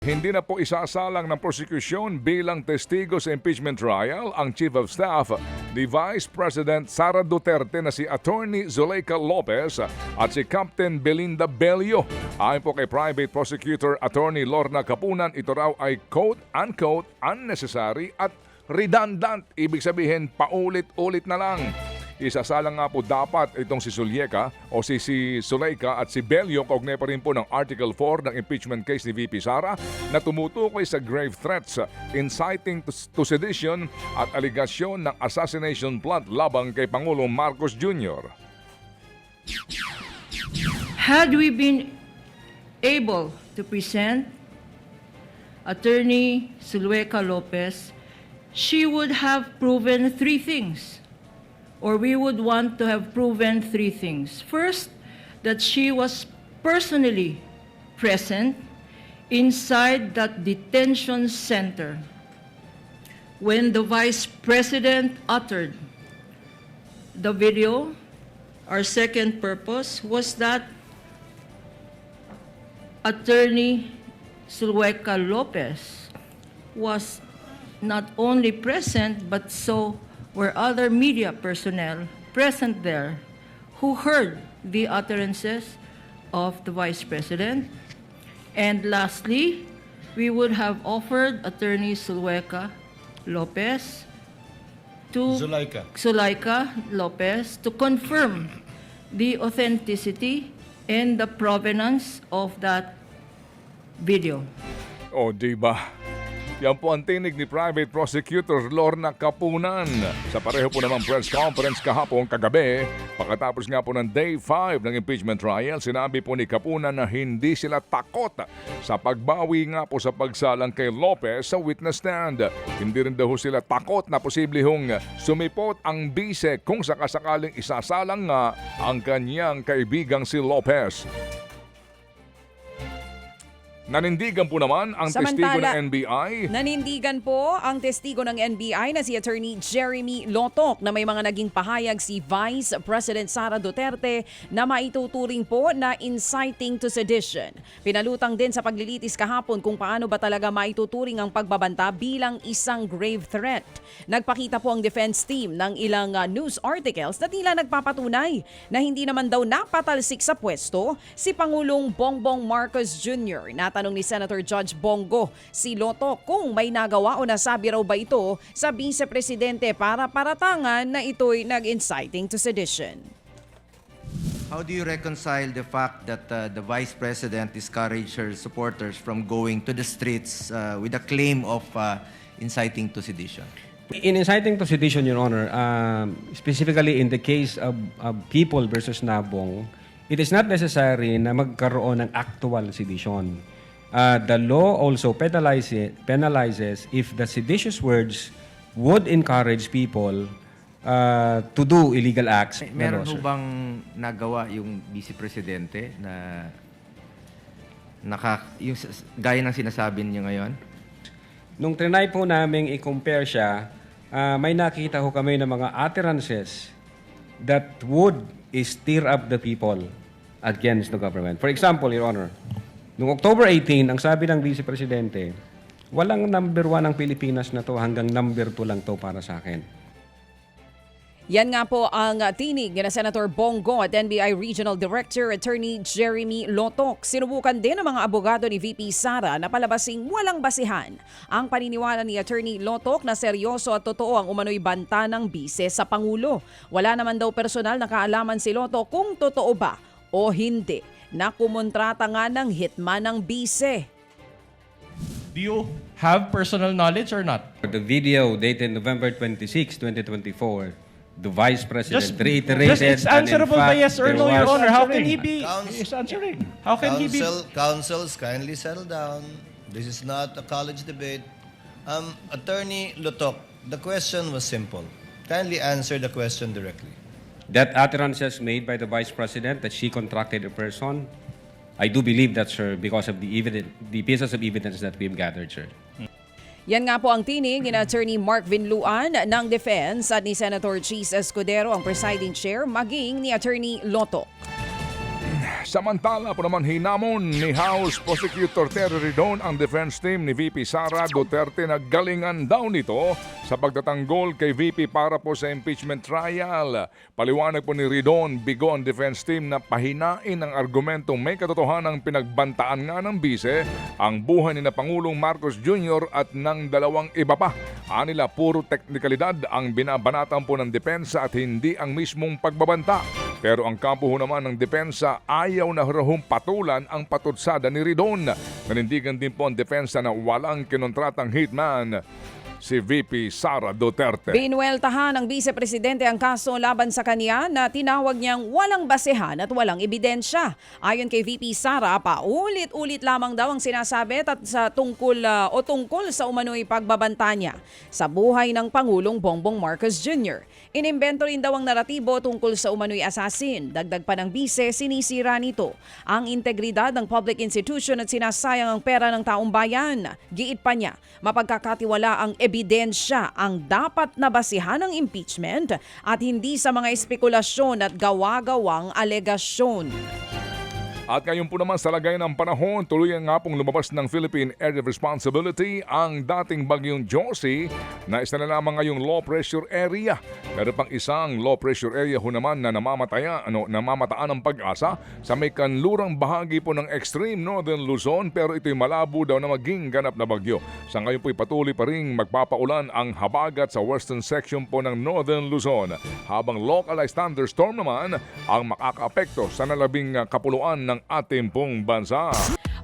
Hindi na po isasalang ng prosekusyon bilang testigo sa impeachment trial ang Chief of Staff ni Vice President Sara Duterte na si Attorney Zuleika Lopez at si Captain Belinda Bello. Ayon po kay Private Prosecutor Attorney Lorna Capunan, ito raw ay quote-unquote unnecessary at redundant. Ibig sabihin, paulit-ulit na lang. Isasalang nga po dapat itong si Zuleika o si Zuleika at si Bello kaugnay pa rin po ng Article 4 ng impeachment case ni VP Sara na tumutukoy sa grave threats, inciting to sedition at aligasyon ng assassination plot labang kay Pangulong Marcos Jr. Had we been able to present Attorney Zuleika Lopez, she would have proven three things. Or we would want to have proven three things. First, that she was personally present inside that detention center when the Vice President uttered the video. Our second purpose was that Attorney Zuleika Lopez was not only present, but so were other media personnel present there who heard the utterances of the Vice President. And lastly, we would have offered Attorney Zuleika Lopez Zuleika Lopez to confirm the authenticity and the provenance of that video. O diba? Yan po ang tinig ni Private Prosecutor Lorna Capunan sa pareho po namang press conference kahapon kagabi. Pagkatapos nga po ng Day 5 ng impeachment trial, sinabi po ni Capunan na hindi sila takot sa pagbawi nga po sa pagsalang kay Lopez sa witness stand. Hindi rin daw sila takot na posible hong sumipot ang bise kung sakasakaling isasalang nga ang kanyang kaibigang si Lopez. Nanindigan po naman ang testigo ng NBI. Nanindigan po ang testigo ng NBI na si Attorney Jeremy Lotok na may mga naging pahayag si Vice President Sara Duterte na maituturing po na inciting to sedition. Pinalutang din sa paglilitis kahapon kung paano ba talaga maituturing ang pagbabanta bilang isang grave threat. Nagpakita po ang defense team ng ilang news articles na tila nagpapatunay na hindi naman daw napatalsik sa pwesto si Pangulong Bongbong Marcos Jr. Tanong ni Senator Judge Bongo si Lotok kung may nagawa o nasabi raw ba ito sa Vice-Presidente para paratangan na ito'y nag-inciting to sedition. How do you reconcile the fact that the Vice President discouraged her supporters from going to the streets with a claim of inciting to sedition? In inciting to sedition, Your Honor, specifically in the case of People versus Nabong, it is not necessary na magkaroon ng actual sedition. The law also penalizes if the seditious words would encourage people to do illegal acts. Meron ho bang nagawa yung Vice Presidente na yung gaya ng sinasabi niyo ngayon? Nung trinay po namin i-compare siya, may nakita ho kami ng mga utterances that would stir up the people against the government. For example, Your Honor, noong October 18, ang sabi ng Vice Presidente, walang number 1 ang Pilipinas na to, hanggang number 2 lang to para sa akin. Yan nga po ang tinig ni Senator Bongo at NBI Regional Director Attorney Jeremy Lotok. Sinubukan din ng mga abogado ni VP Sara na palabasing walang basihan ang paniniwala ni Attorney Lotok na seryoso at totoo ang umano'y banta ng bise sa Pangulo. Wala naman daw personal na kaalaman si Lotok kung totoo ba o hindi na kumontrata nga ng hitman ng bise. Do you have personal knowledge or not? The video dated November 26, 2024, the Vice President reiterated it's answerable by yes or no, Your Honor. How can he be He's answering? How can he be? Counsels, kindly settle down. This is not a college debate. Attorney Lotok, the question was simple. Kindly answer the question directly. That utterances made by the Vice President that she contracted a person, I do believe that, sir, because of the pieces of evidence that we've gathered, sir. Yan nga po ang tinig ni Attorney Mark Vinluan ng Defense at ni Senator Cheese Escudero ang presiding chair maging ni Attorney Lotok. Samantala po naman hinamon ni House Prosecutor Terry Ridon ang defense team ni VP Sara Duterte na galingan daw nito sa pagtatanggol kay VP para po sa impeachment trial. Paliwanag po ni Ridon, bigo ang defense team na pahinain ang argumentong may katotohanang pinagbantaan nga ng bise ang buhay ni na Pangulong Marcos Jr. at ng dalawang iba pa. Anila puro teknikalidad ang binabanatan po ng depensa at hindi ang mismong pagbabanta. Pero ang kampo ho naman ng depensa ayaw na harahong patulan ang patutsada ni Ridon. Nanindigan din po ang depensa na walang kinontratang hitman si VP Sara Duterte. Binueltahan ng Vice Presidente ang kaso laban sa kanya na tinawag niyang walang basehan at walang ebidensya. Ayon kay VP Sara, paulit-ulit lamang daw ang sinasabi at sa tungkol sa umano'y pagbabanta niya sa buhay ng Pangulong Bongbong Marcos Jr. Inimbento rin daw ang naratibo tungkol sa umano'y assassin. Dagdag pa ng Vice, sinisira nito ang integridad ng public institution at sinasayang ang pera ng taong bayan. Giit pa niya, mapagkakatiwala ang ebidensya ang dapat na basihan ng impeachment at hindi sa mga espekulasyon at gawa-gawang alegasyon. At ngayon po naman sa lagay ng panahon, tuluyan nga pong lumabas ng Philippine Area of Responsibility ang dating bagyong Josie na isa na lamang ngayong low pressure area. Meron pang isang low pressure area ho naman na namamataan ng pag-asa sa may kanlurang bahagi po ng extreme northern Luzon, pero ito'y malabo daw na maging ganap na bagyo. Sa ngayon po'y patuloy pa rin magpapaulan ang habagat sa western section po ng northern Luzon, habang localized thunderstorm naman ang makakaapekto sa nalabing kapuluan ng ating pong bansa.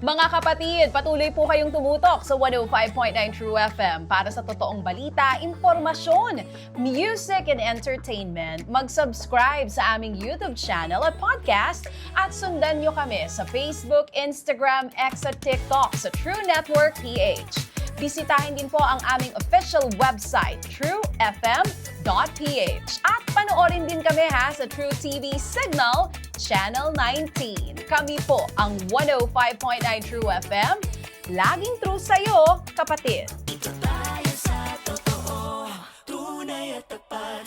Mga kapatid, patuloy po kayong tumutok sa 105.9 True FM para sa totoong balita, impormasyon, music and entertainment. Mag-subscribe sa aming YouTube channel at podcast at sundan nyo kami sa Facebook, Instagram, X at TikTok sa True Network PH. Bisitahin din po ang aming official website, truefm.ph. At panoorin din kami sa True TV Signal, Channel 19. Kami po ang 105.9 True FM. Laging true sa'yo, kapatid. Ito tayo sa